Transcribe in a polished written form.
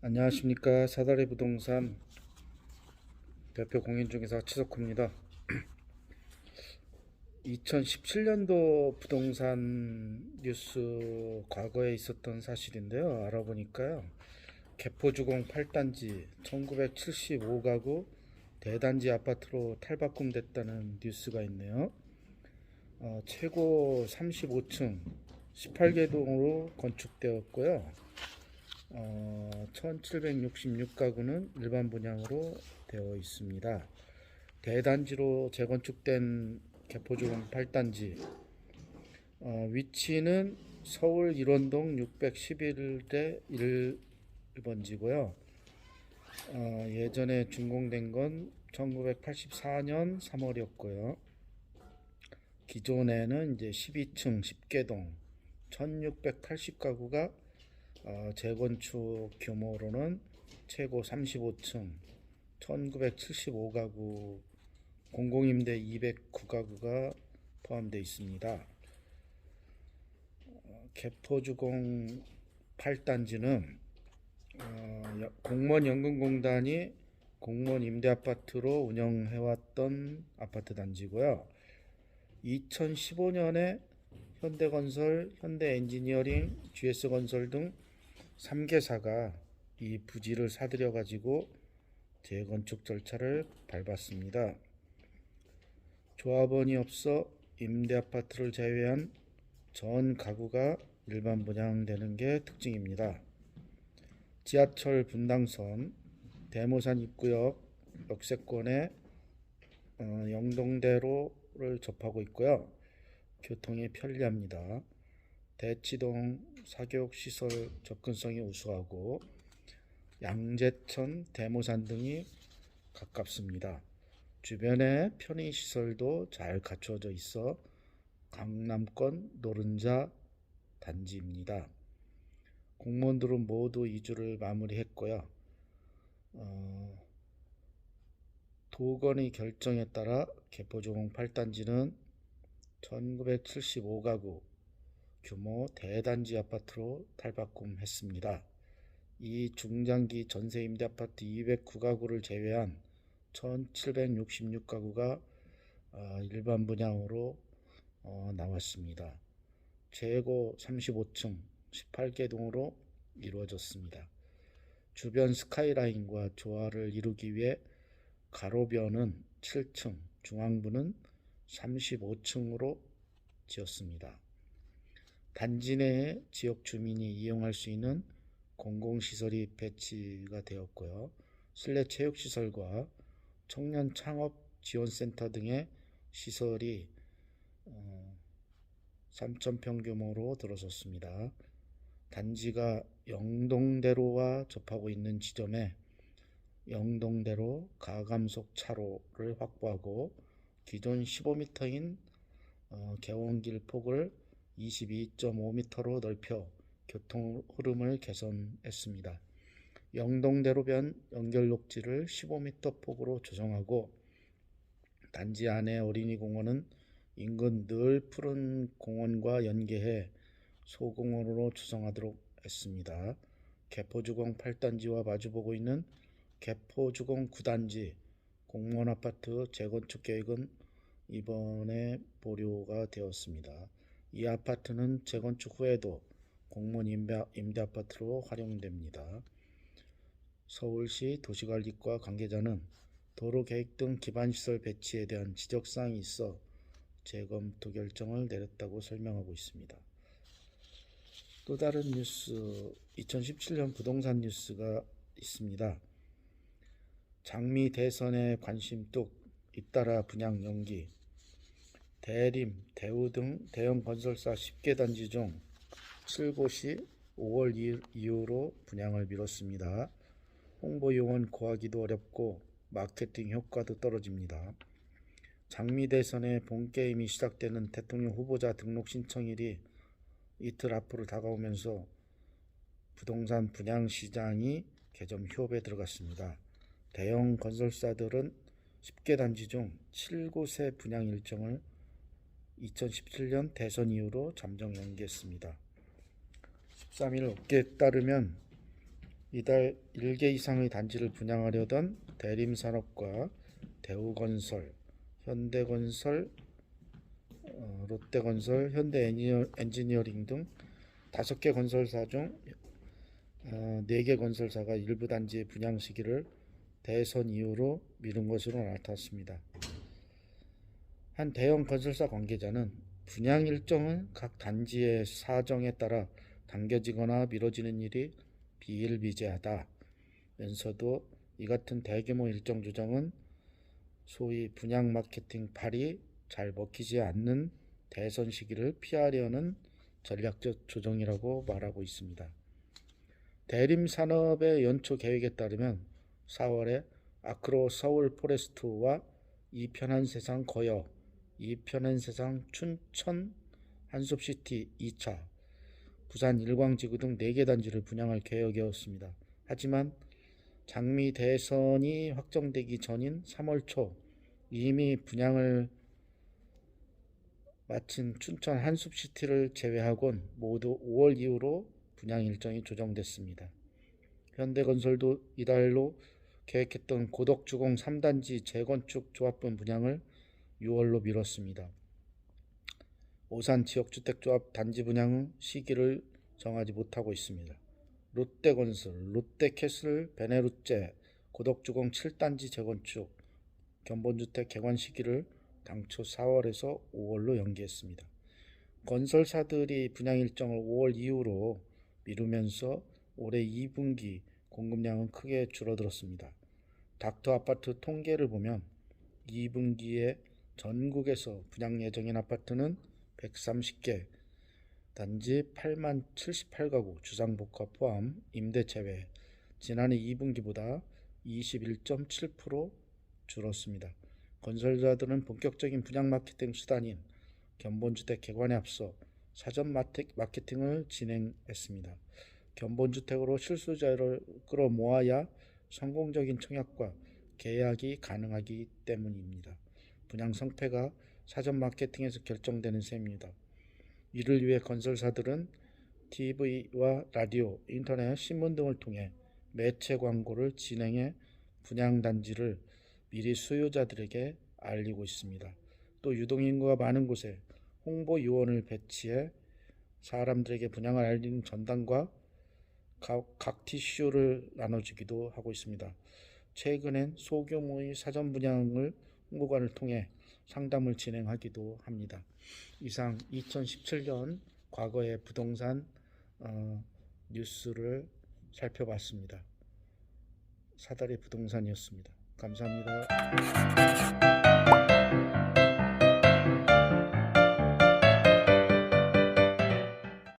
안녕하십니까. 사다리 부동산 대표 공인중개사 최석호입니다. 2017년도 부동산 뉴스 과거에 있었던 사실인데요. 알아보니까요. 개포주공 8단지 1975가구 대단지 아파트로 탈바꿈됐다는 뉴스가 있네요. 최고 35층 18개 동으로 건축되었고요. 1766가구는 일반 분양으로 되어 있습니다. 대단지로 재건축된 개포주공 8단지, 위치는 서울 일원동 611대 1번지고요. 예전에 준공된 건 1984년 3월이었고요. 기존에는 이제 12층 10개동 1680가구가 재건축 규모로는 최고 35층 1975가구, 공공임대 209가구가 포함되어 있습니다. 개포주공 8단지는 공무원연금공단이 공무원 임대아파트로 운영해왔던 아파트 단지고요. 2015년에 현대건설, 현대엔지니어링, GS건설 등 3개사가 이 부지를 사들여 가지고 재건축 절차를 밟았습니다. 조합원이 없어 임대아파트를 제외한 전 가구가 일반 분양되는 게 특징입니다. 지하철 분당선, 대모산 입구역 역세권에 영동대로를 접하고 있고요. 교통이 편리합니다. 대치동 사교육시설 접근성이 우수하고 양재천, 대모산 등이 가깝습니다. 주변에 편의시설도 잘 갖춰져 있어 강남권 노른자 단지입니다. 공무원들은 모두 이주를 마무리했고요. 도건의 결정에 따라 개포주공 8단지는 1975가구 규모 대단지 아파트로 탈바꿈했습니다. 이 중장기 전세 임대 아파트 209가구를 제외한 1766가구가 일반 분양으로 나왔습니다. 최고 35층 18개 동으로 이루어졌습니다. 주변 스카이라인과 조화를 이루기 위해 가로변은 7층, 중앙부는 35층으로 지었습니다. 단지 내에 지역 주민이 이용할 수 있는 공공시설이 배치가 되었고요. 실내 체육시설과 청년 창업 지원센터 등의 시설이 3,000평 규모로 들어섰습니다. 단지가 영동대로와 접하고 있는 지점에 영동대로 가감속 차로를 확보하고 기존 15m인 개원길 폭을 22.5m로 넓혀 교통 흐름을 개선했습니다. 영동대로변 연결 녹지를 15m 폭으로 조성하고 단지 안에 어린이공원은 인근 늘 푸른 공원과 연계해 소공원으로 조성하도록 했습니다. 개포주공 8단지와 마주보고 있는 개포주공 9단지 공무원 아파트 재건축 계획은 이번에 보류가 되었습니다. 이 아파트는 재건축 후에도 공무원 임대 아파트로 활용됩니다. 서울시 도시관리과 관계자는 도로계획 등 기반시설 배치에 대한 지적사항이 있어 재검토 결정을 내렸다고 설명하고 있습니다. 또 다른 뉴스, 2017년 부동산 뉴스가 있습니다. 장미 대선에 관심 뚝, 잇따라 분양 연기. 대림, 대우 등 대형 건설사 10개 단지 중 7곳이 5월 이후로 분양을 미뤘습니다. 홍보 요원 구하기도 어렵고 마케팅 효과도 떨어집니다. 장미 대선의 본게임이 시작되는 대통령 후보자 등록 신청일이 이틀 앞으로 다가오면서 부동산 분양 시장이 개점 휴업에 들어갔습니다. 대형 건설사들은 10개 단지 중 7곳의 분양 일정을 2017년 대선 이후로 잠정 연기했습니다. 13일 업계에 따르면 이달 1개 이상의 단지를 분양하려던 대림산업과 대우건설, 현대건설, 롯데건설, 현대엔지니어링 등 5개 건설사 중 4개 건설사가 일부 단지의 분양 시기를 대선 이후로 미룬 것으로 나타났습니다. 한 대형 건설사 관계자는 분양 일정은 각 단지의 사정에 따라 당겨지거나 미뤄지는 일이 비일비재하다면서도 이 같은 대규모 일정 조정은 소위 분양 마케팅 팔이 잘 먹히지 않는 대선 시기를 피하려는 전략적 조정이라고 말하고 있습니다. 대림산업의 연초 계획에 따르면 4월에 아크로 서울 포레스트와 이편한 세상 거여, 이편한 세상 춘천 한숲시티 2차, 부산 일광지구 등 4개 단지를 분양할 계획이었습니다. 하지만 장미 대선이 확정되기 전인 3월 초 이미 분양을 마친 춘천 한숲시티를 제외하곤 모두 5월 이후로 분양 일정이 조정됐습니다. 현대건설도 이달로 계획했던 고덕주공 3단지 재건축 조합분 분양을 6월로 미뤘습니다. 오산 지역주택조합 단지 분양 시기를 정하지 못하고 있습니다. 롯데건설, 롯데캐슬, 베네루째, 고덕주공 7단지 재건축, 견본주택 개관 시기를 당초 4월에서 5월로 연기했습니다. 건설사들이 분양 일정을 5월 이후로 미루면서 올해 2분기 공급량은 크게 줄어들었습니다. 닥터아파트 통계를 보면 2분기에 전국에서 분양 예정인 아파트는 130개, 단지 8만 78가구, 주상복합 포함, 임대 제외, 지난해 2분기보다 21.7% 줄었습니다. 건설사들은 본격적인 분양 마케팅 수단인 견본주택 개관에 앞서 사전 마케팅을 진행했습니다. 견본주택으로 실수요자를 끌어모아야 성공적인 청약과 계약이 가능하기 때문입니다. 분양 성패가 사전 마케팅에서 결정되는 셈입니다. 이를 위해 건설사들은 TV와 라디오, 인터넷, 신문 등을 통해 매체 광고를 진행해 분양 단지를 미리 수요자들에게 알리고 있습니다. 또 유동인구가 많은 곳에 홍보 요원을 배치해 사람들에게 분양을 알리는 전단과 각 티슈를 나눠주기도 하고 있습니다. 최근엔 소규모의 사전 분양을 홍보관을 통해 상담을 진행하기도 합니다. 이상 2017년 과거의 부동산 뉴스를 살펴봤습니다. 사다리 부동산이었습니다. 감사합니다.